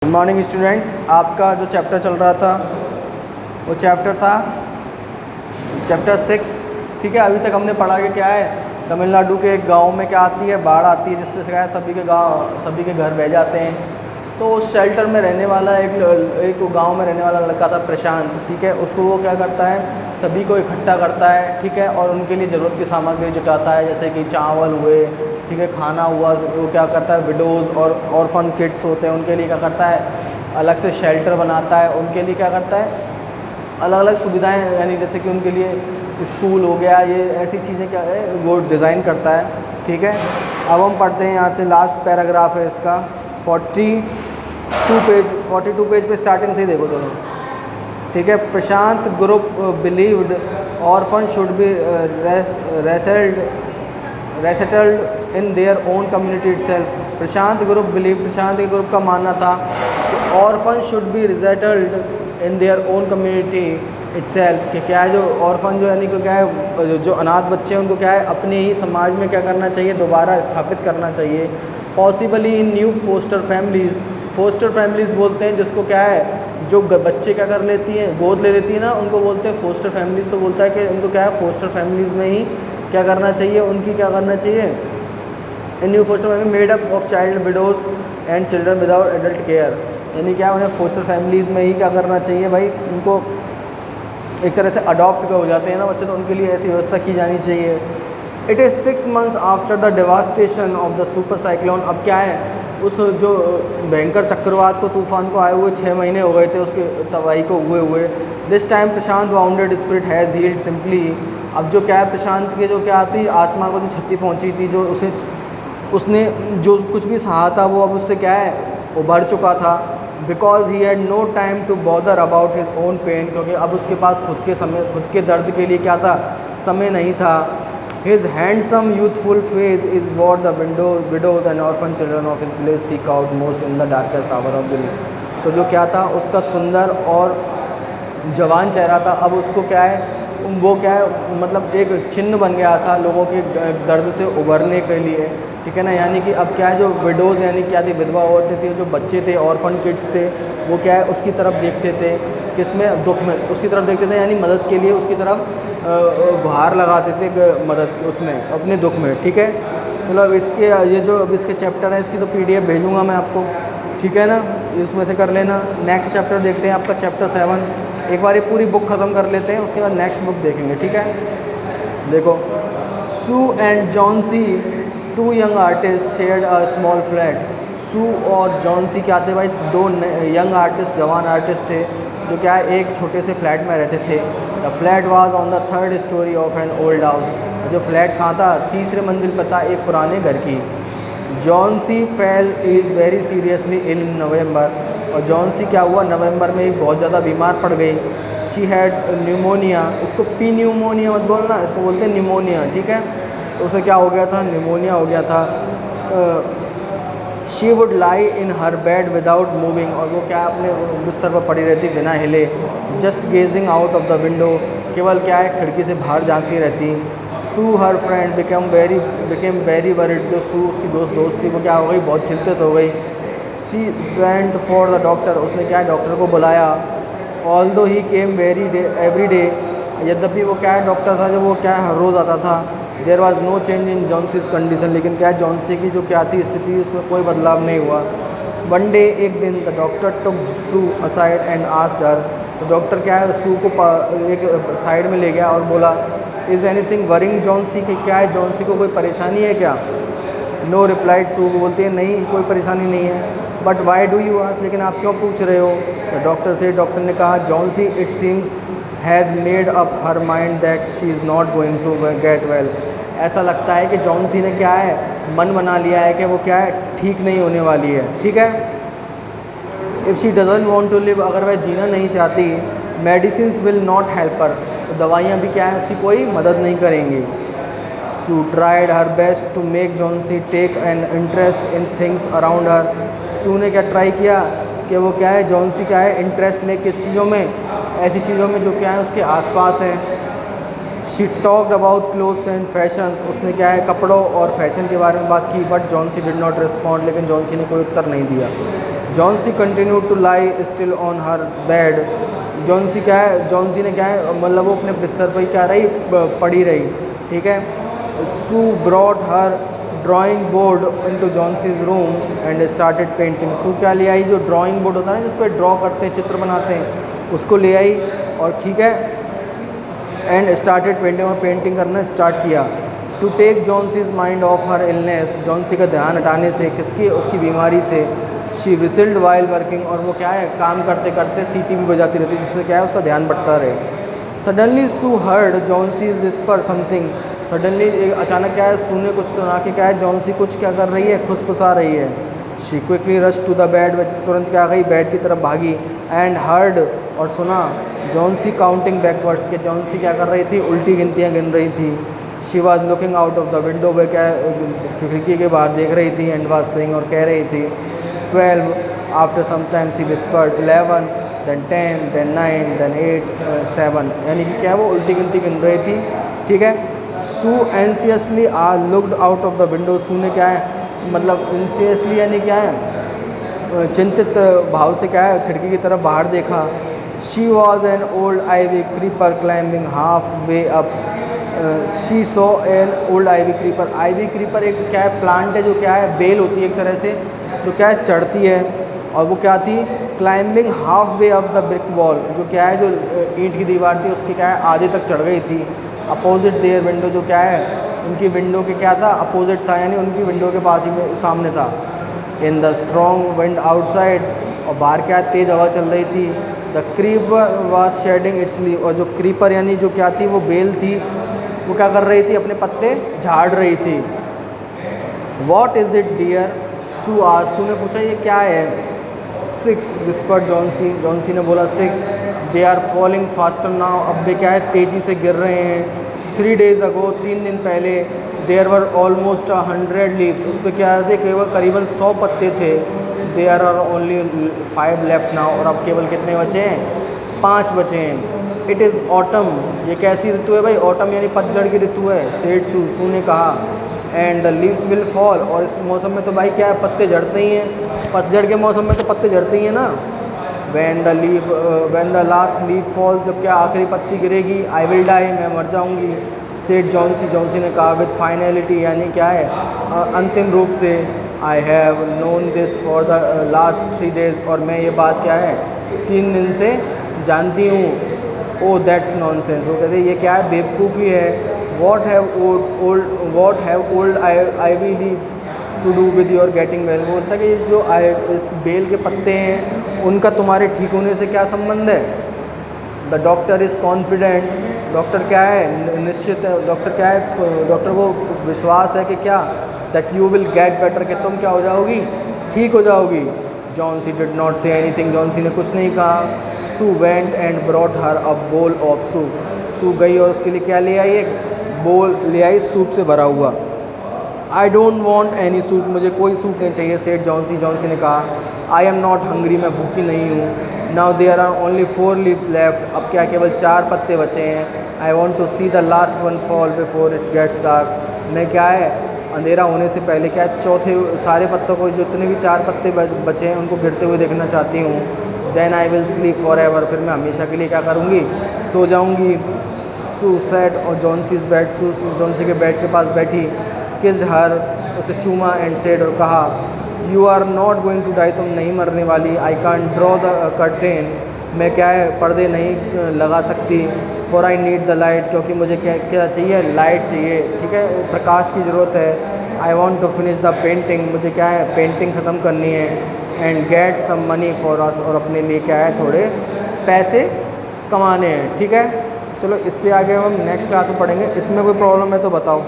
Good morning students. आपका जो chapter चल रहा था वो चैप्टर था चैप्टर 6। ठीक है, अभी तक हमने पढ़ा कि क्या है, तमिलनाडु के एक गांव में क्या आती है, बाढ़ आती है, जिससे क्या है सभी के घर बह जाते हैं। तो उस शेल्टर में रहने वाला एक गांव में रहने वाला लड़का था प्रशांत। ठीक है, उसको वो क्या करता है, सभी को इकट्ठा करता है। ठीक है, और उनके लिए ज़रूरत की सामग्री जुटाता है, जैसे कि चावल हुए, ठीक है, खाना हुआ। वो क्या करता है, विडोज़ और ऑर्फन किड्स होते हैं उनके लिए क्या करता है, अलग से शेल्टर बनाता है। उनके लिए क्या करता है, अलग अलग सुविधाएं, यानी जैसे कि उनके लिए स्कूल हो गया, ये ऐसी चीज़ें क्या है वो डिज़ाइन करता है। ठीक है, अब हम पढ़ते हैं यहाँ से, लास्ट पैराग्राफ है इसका 42 पेज पे स्टार्टिंग से ही देखो चलो। ठीक है, Prashant group believed orphan should be resettled in their own community itself. Prashant के ग्रुप का मानना था कि orphan should be resettled in their own community itself, कि क्या है जो ऑर्फन जो यानी कि क्या है जो अनाथ बच्चे हैं उनको क्या है अपने ही समाज में क्या करना चाहिए, दोबारा स्थापित करना चाहिए। पॉसिबली इन न्यू फोस्टर फैमिलीज़ बोलते हैं जिसको क्या है, जो बच्चे क्या कर लेती हैं, गोद ले लेती है ना, उनको बोलते हैं फोस्टर फैमिलीज़। तो बोलता है कि उनको क्या है फोस्टर फैमिलीज़ में ही क्या करना चाहिए, उनकी क्या करना चाहिए, in new foster family made up of child widows and children without adult care. यानी क्या उन्हें फोस्टर फैमिलीज़ में ही क्या करना चाहिए भाई, उनको एक तरह से अडॉप्ट हो जाते हैं ना बच्चे, तो उनके लिए ऐसी व्यवस्था की जानी चाहिए। It is 6 months after the devastation of the super cyclone. अब क्या है, उस जो भयंकर चक्रवात को, तूफान को आए हुए 6 महीने हो गए थे उसके तबाही को हुए। This time Prashant wounded spirit has healed simply. अब जो क्या है, प्रशांत के जो क्या थी, आत्मा को जो क्षति पहुंची थी, जो उसने जो कुछ भी सहा था, वो अब उससे क्या है उभर चुका था। Because he had no time to bother about his own pain, क्योंकि अब उसके पास खुद के दर्द के लिए क्या था, समय नहीं था। His handsome youthful face is what the widows and orphan children of his village seek out most in the darkest hour of Delhi. तो जो क्या था, उसका सुंदर और जवान चेहरा था, अब उसको क्या है, वो क्या है मतलब एक चिन्ह बन गया था लोगों के दर्द से उभरने के लिए। ठीक है ना, यानी कि अब क्या है, जो विडोज़ यानी क्या थी, विधवा औरतें थी, जो बच्चे थे, ऑर्फन किड्स थे, वो क्या है उसकी तरफ देखते थे, किसमें, दुख में, उसकी तरफ देखते थे, यानी मदद के लिए उसकी तरफ गुहार लगाते थे मदद उसमें, अपने दुख में। ठीक है, चलो अब इसके चैप्टर हैं, इसकी तो PDF भेजूँगा मैं आपको। ठीक है ना, इसमें से कर लेना। नेक्स्ट चैप्टर देखते हैं आपका चैप्टर 7। एक बार ये पूरी बुक ख़त्म कर लेते हैं, उसके बाद नेक्स्ट बुक देखेंगे। ठीक है, देखो, Sue and Johnsy, 2 young artists shared a small flat. Sue और जॉन्सी क्या थे भाई, 2 यंग आर्टिस्ट, जवान आर्टिस्ट थे, जो क्या है एक छोटे से फ्लैट में रहते थे। The flat was on the 3rd story of an old house. जो फ्लैट कहाँ था, 3रे मंजिल पर था, एक पुराने घर की। Johnsy fell is very seriously in November. और जॉन्सी क्या हुआ, नवंबर में ही बहुत ज़्यादा बीमार पड़ गई। शी हैड न्यूमोनिया, इसको पी न्यूमोनिया मत बोलना, इसको बोलते हैं निमोनिया। ठीक है, तो उसे क्या हो गया था, निमोनिया हो गया था। She would lie in her bed without moving, और वो क्या अपने बिस्तर पर पड़ी रहती बिना हिले। Just gazing out of the window, केवल क्या है खिड़की से बाहर झांकती रहती। Sue her friend became very worried, जो सू उसकी दोस्त थी, वो क्या हो गई, बहुत चिंतित हो गई। She sent for the doctor, उसने क्या है डॉक्टर को बुलाया। Although he came every day, यद्यपि वो क्या है डॉक्टर था जो वो क्या है हर रोज़ आता था। There was no change in Johnsy's condition, लेकिन क्या है जॉन्सी की जो क्या थी स्थिति, उसमें कोई बदलाव नहीं हुआ। वन डे, एक दिन, the doctor took Sue aside and asked her. तो डॉक्टर क्या है सू को एक साइड में ले गया और बोला, इज़ एनीथिंग वरिंग जॉन्सी, कि क्या है जॉन्सी को कोई परेशानी है क्या। नो रिप्लाइड, सू बोलती है नहीं कोई परेशानी नहीं है। But why do you ask, लेकिन आप क्यों पूछ रहे हो। द डॉक्टर ने कहा, Johnsy it seems has made up her mind that she is not going to get well. ऐसा लगता है कि जॉन्सी ने क्या है मन बना लिया है कि वो क्या है ठीक नहीं होने वाली है। ठीक है, if she doesn't want to live, अगर वह जीना नहीं चाहती, medicines will not help her, तो दवाइयाँ भी क्या है उसकी कोई मदद नहीं करेंगी। Sue tried her best to make Johnsy take an interest in things around her. Sue ने क्या ट्राई किया कि वो क्या है जॉन्सी क्या है इंटरेस्ट ले किस चीज़ों में, ऐसी चीज़ों में जो क्या है उसके आसपास हैं। She talked about clothes and fashions, उसने क्या है कपड़ों और फैशन के बारे में बात की। But Johnsy did not respond, लेकिन जॉन्सी ने कोई उत्तर नहीं दिया। Johnsy continue to lie still on her bed. Johnsy क्या है, जॉन्सी ने क्या है मतलब वो अपने बिस्तर पर ही क्या रही, पड़ी रही, ठीक है। Sue brought her drawing board into Johnsy's room and started painting. Sue क्या ले आई, जो ड्राइंग बोर्ड होता है ना जिस पर ड्रॉ करते हैं, चित्र बनाते हैं, उसको ले आई और ठीक है एंड स्टार्टेड पेंटिंग, और पेंटिंग करना स्टार्ट किया। To take Johnsy's mind off her illness, Johnsy का ध्यान हटाने से, किसकी, उसकी बीमारी से। शी विसिल्ड वाइल वर्किंग, और वो क्या है काम करते करते सीटी भी बजाती रहती है जिससे क्या है उसका ध्यान भटकता रहे। Suddenly Sue heard Johnsy's whisper something, suddenly अचानक क्या है सू ने कुछ सुना कि क्या है जॉन्सी कुछ क्या कर रही है, खुसफुसा रही है। She quickly rush to the bed, वह तुरंत क्या गई बेड की तरफ भागी। एंड हर्ड, और सुना जॉन्सी काउंटिंग बैकवर्ड्स, के जॉन्सी क्या कर रही थी, उल्टी गिनतियाँ गिन रही थी। She was looking out of the window, वह क्या खिड़की के बाहर देख रही थी। एंड वॉज सेइंग, और कह रही थी 12, after some time she whispered 11, then 10, then 9, then 8, 7, यानी कि क्या वो उल्टी गिनती गिन रही थी, ठीक है। Sue anxiously looked out of the window, Sue ने क्या है मतलब एंसियसली यानी क्या है चिंतित भाव से क्या है खिड़की की तरफ बाहर देखा। She was an old ivy creeper climbing half way up, she saw an old ivy creeper. Ivy creeper एक क्या है प्लांट है जो क्या है बेल होती है एक तरह से, जो क्या है चढ़ती है, और वो क्या थी climbing half way up the brick wall, जो क्या है जो ईंट की दीवार थी उसकी क्या है आधे तक चढ़ गई थी। अपोजिट देयर विंडो, जो क्या है उनकी विंडो के क्या था अपोजिट था, यानी उनकी विंडो के पास ही में सामने था। In the strong wind outside, और बाहर क्या तेज़ हवा चल रही थी। The creeper was shedding its leave, और जो क्रीपर यानी जो क्या थी वो बेल थी, वो क्या कर रही थी अपने पत्ते झाड़ रही थी। वॉट इज़ इट डियर, सू आज, सू ने पूछा ये क्या है। 6, विस्पर्ड जॉन्सी, जॉन्सी ने बोला 6, they are falling faster now, अब वे क्या है तेज़ी से गिर रहे हैं। 3 days अगो, 3 दिन पहले, देयर वर ऑलमोस्ट 100 लीव्स, उस पर क्या थे केवल करीबन 100 पत्ते थे। There are only 5 left now, और अब केवल कितने बचे हैं, 5 बचे हैं। इट इज़ ऑटम, ये कैसी ऋतु है भाई, ऑटम यानी पतझड़ की ऋतु है। सेड सू, सू ने कहा। And the leaves will fall, और इस मौसम में तो भाई क्या है पत्ते झड़ते ही हैं, पतझड़ के मौसम में तो पत्ते झड़ते ही हैं ना। When the last leave fall, जब क्या आखिरी पत्ती गिरेगी, आई विल डाई, मैं मर जाऊंगी। सेड जॉन्सी, जॉन्सी ने कहा विद फाइनलिटी, यानी क्या है अंतिम रूप से। I have known this for the last 3 days, और मैं ये बात क्या है 3 दिन से जानती हूँ। ओ दैट्स नॉनसेंस, वो कहते ये क्या है बेवकूफ़ी है। What have old ivy leaves to do with your getting well, बोलता है कि जो इस बेल के पत्ते हैं उनका तुम्हारे ठीक होने से क्या संबंध है। The doctor is confident, doctor क्या है निश्चित है, डॉक्टर क्या है डॉक्टर को विश्वास है कि क्या that you will get better, कि तुम क्या हो जाओगी, ठीक हो जाओगी। Johnsy did not say anything, Johnsy ने कुछ नहीं कहा। Sue went and brought her a bowl of soup, सू गई और उसके लिए क्या ले आई, एक बोल ले आई सूप से भरा हुआ। I don't want any soup, मुझे कोई सूप नहीं चाहिए। सेठ जॉन्सी, जॉन्सी ने कहा आई एम नॉट हंग्री, मैं भूखी नहीं हूँ। Now there are only 4 leaves left, अब क्या केवल 4 पत्ते बचे हैं। I want to see the last one fall before it gets dark, मैं क्या है अंधेरा होने से पहले क्या है चौथे सारे पत्तों को, जितने भी 4 पत्ते बचे हैं उनको गिरते हुए देखना चाहती हूँ। Then I will sleep for ever, फिर मैं हमेशा के लिए क्या करूँगी, सो जाऊँगी। Sue sat on Johnsy's bed, Sue Johnsy के बेड के पास बैठी। किस्ड हर, उसे चूमा एंड सेड, और कहा you are not going to die, तुम नहीं मरने वाली। I can't draw the curtain, मैं क्या है पर्दे नहीं लगा सकती। For I need the light, क्योंकि मुझे क्या चाहिए, लाइट चाहिए, ठीक है प्रकाश की ज़रूरत है। I want to finish the painting, मुझे क्या है पेंटिंग ख़त्म करनी है। And get some money for us, और अपने लिए क्या है थोड़े पैसे कमाने हैं, ठीक है। चलो इससे आगे हम नेक्स्ट क्लास में पढ़ेंगे, इसमें कोई प्रॉब्लम है तो बताओ।